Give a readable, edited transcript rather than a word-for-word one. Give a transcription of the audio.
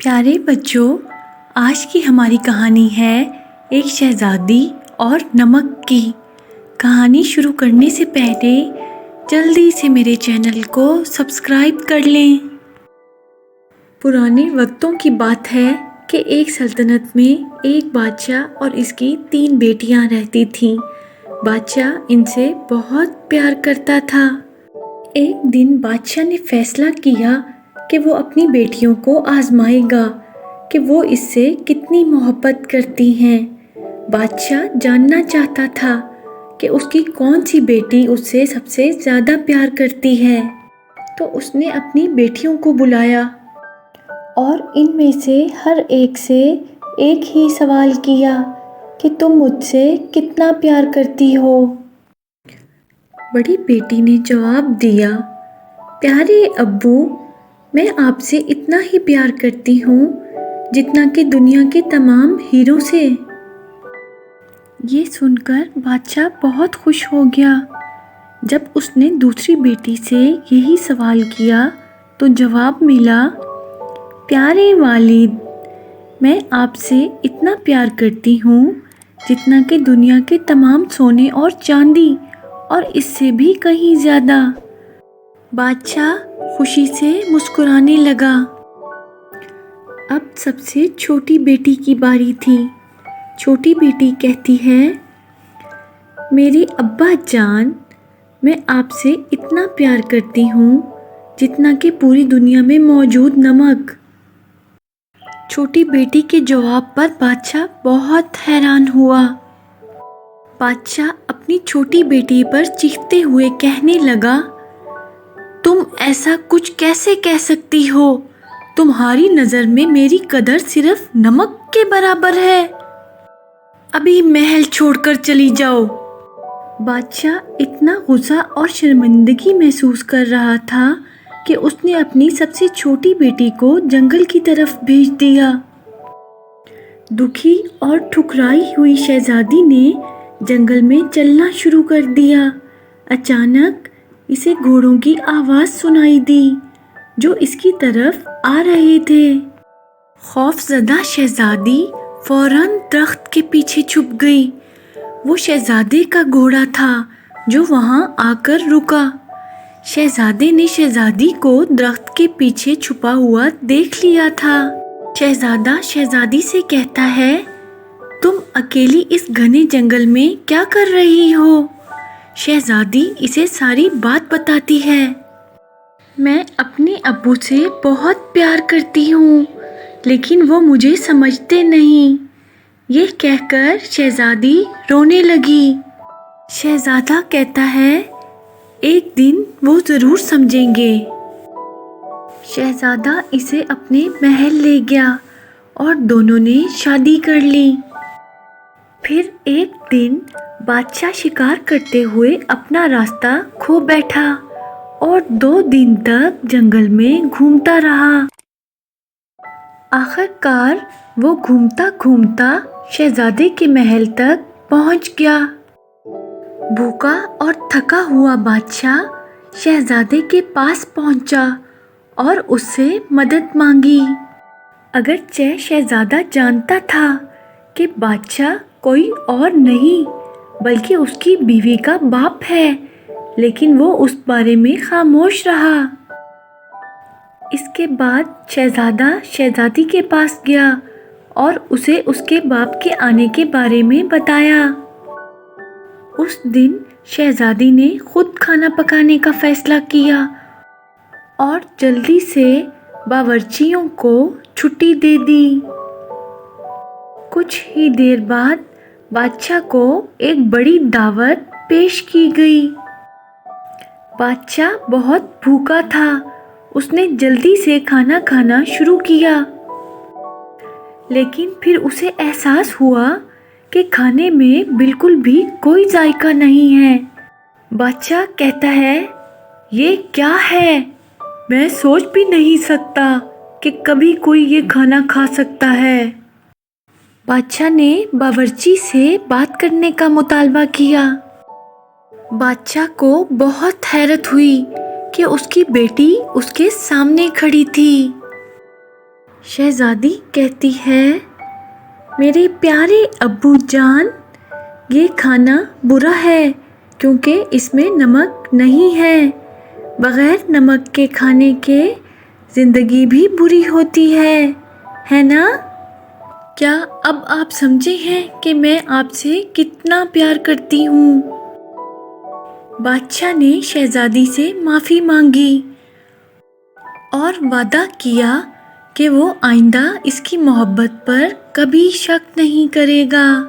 پیارے بچوں، آج کی ہماری کہانی ہے ایک شہزادی اور نمک کی۔ کہانی شروع کرنے سے پہلے جلدی سے میرے چینل کو سبسکرائب کر لیں۔ پرانے وقتوں کی بات ہے کہ ایک سلطنت میں ایک بادشاہ اور اس کی 3 بیٹیاں رہتی تھیں۔ بادشاہ ان سے بہت پیار کرتا تھا۔ ایک دن بادشاہ نے فیصلہ کیا کہ وہ اپنی بیٹیوں کو آزمائے گا کہ وہ اس سے کتنی محبت کرتی ہیں۔ بادشاہ جاننا چاہتا تھا کہ اس کی کون سی بیٹی اس سے سب سے زیادہ پیار کرتی ہے۔ تو اس نے اپنی بیٹیوں کو بلایا اور ان میں سے ہر ایک سے ایک ہی سوال کیا کہ تم مجھ سے کتنا پیار کرتی ہو؟ بڑی بیٹی نے جواب دیا، پیارے ابو، میں آپ سے اتنا ہی پیار کرتی ہوں جتنا کہ دنیا کے تمام ہیروں سے۔ یہ سن کر بادشاہ بہت خوش ہو گیا۔ جب اس نے دوسری بیٹی سے یہی سوال کیا تو جواب ملا، پیارے والد، میں آپ سے اتنا پیار کرتی ہوں جتنا کہ دنیا کے تمام سونے اور چاندی اور اس سے بھی کہیں زیادہ۔ بادشاہ خوشی سے مسکرانے لگا۔ اب سب سے چھوٹی بیٹی کی باری تھی۔ چھوٹی بیٹی کہتی ہے، میرے ابا جان، میں آپ سے اتنا پیار کرتی ہوں جتنا کہ پوری دنیا میں موجود نمک۔ چھوٹی بیٹی کے جواب پر بادشاہ بہت حیران ہوا۔ بادشاہ اپنی چھوٹی بیٹی پر چیختے ہوئے کہنے لگا، تم ایسا کچھ کیسے کہہ سکتی ہو؟ تمہاری نظر میں میری قدر صرف نمک کے برابر ہے۔ ابھی محل چھوڑ کر چلی جاؤ۔ بادشاہ اتنا غصہ اور شرمندگی محسوس کر رہا تھا کہ اس نے اپنی سب سے چھوٹی بیٹی کو جنگل کی طرف بھیج دیا۔ دکھی اور ٹھکرائی ہوئی شہزادی نے جنگل میں چلنا شروع کر دیا۔ اچانک اسے گھوڑوں کی آواز سنائی دی جو اس کی طرف آ رہے تھے۔ خوف زدہ شہزادی فوراً درخت کے پیچھے چھپ گئی۔ وہ شہزادے کا گھوڑا تھا جو وہاں آ کر رکا۔ شہزادے نے شہزادی کو درخت کے پیچھے چھپا ہوا دیکھ لیا تھا۔ شہزادہ شہزادی سے کہتا ہے، تم اکیلی اس گھنے جنگل میں کیا کر رہی ہو؟ شہزادی اسے ساری بات بتاتی ہے۔ میں اپنے ابو سے بہت پیار کرتی ہوں لیکن وہ مجھے سمجھتے نہیں۔ یہ کہہ کر شہزادی رونے لگی۔ شہزادہ کہتا ہے، ایک دن وہ ضرور سمجھیں گے۔ شہزادہ اسے اپنے محل لے گیا اور دونوں نے شادی کر لی۔ پھر ایک دن بادشاہ شکار کرتے ہوئے اپنا راستہ کھو بیٹھا اور 2 دن تک جنگل میں گھومتا رہا۔ آخر کار وہ گھومتا گھومتا شہزادے کے محل تک پہنچ گیا۔ بھوکا اور تھکا ہوا بادشاہ شہزادے کے پاس پہنچا اور اس سے مدد مانگی۔ اگرچہ شہزادہ جانتا تھا کہ بادشاہ کوئی اور نہیں بلکہ اس کی بیوی کا باپ ہے، لیکن وہ اس بارے میں خاموش رہا۔ اس کے بعد شہزادہ شہزادی کے پاس گیا اور اسے اس کے باپ کے آنے کے بارے میں بتایا۔ اس دن شہزادی نے خود کھانا پکانے کا فیصلہ کیا اور جلدی سے باورچیوں کو چھٹی دے دی۔ کچھ ہی دیر بعد بادشاہ کو ایک بڑی دعوت پیش کی گئی۔ بادشاہ بہت بھوکا تھا۔ اس نے جلدی سے کھانا کھانا شروع کیا لیکن پھر اسے احساس ہوا کہ کھانے میں بالکل بھی کوئی ذائقہ نہیں ہے۔ بادشاہ کہتا ہے، یہ کیا ہے؟ میں سوچ بھی نہیں سکتا کہ کبھی کوئی یہ کھانا کھا سکتا ہے۔ بادشاہ نے باورچی سے بات کرنے کا مطالبہ کیا۔ بادشاہ کو بہت حیرت ہوئی کہ اس کی بیٹی اس کے سامنے کھڑی تھی۔ شہزادی کہتی ہے، میرے پیارے ابو جان، یہ کھانا برا ہے کیونکہ اس میں نمک نہیں ہے۔ بغیر نمک کے کھانے کے زندگی بھی بری ہوتی ہے نا؟ کیا اب آپ سمجھے ہیں کہ میں آپ سے کتنا پیار کرتی ہوں؟ بادشاہ نے شہزادی سے معافی مانگی اور وعدہ کیا کہ وہ آئندہ اس کی محبت پر کبھی شک نہیں کرے گا۔